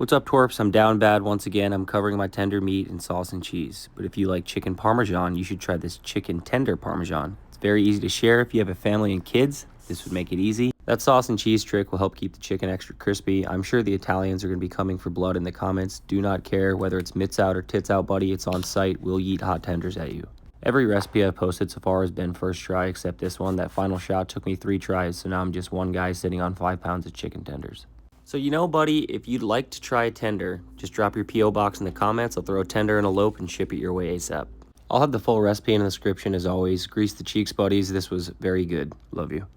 What's up, twerps? I'm down bad once again. I'm covering my tender meat in sauce and cheese. But if you like chicken parmesan, you should try this chicken tender parmesan. It's very easy to share if you have a family and kids. This would make it easy. That sauce and cheese trick will help keep the chicken extra crispy. I'm sure the Italians are going to be coming for blood in the comments. Do not care whether it's mitts out or tits out, buddy. It's on site. We'll yeet hot tenders at you. Every recipe I've posted so far has been first try, except this one. That final shot took me 3 tries, so now I'm just one guy sitting on 5 pounds of chicken tenders. So buddy, if you'd like to try a tender, just drop your P.O. box in the comments. I'll throw a tender in a lope and ship it your way ASAP. I'll have the full recipe in the description as always. Grease the cheeks, buddies. This was very good. Love you.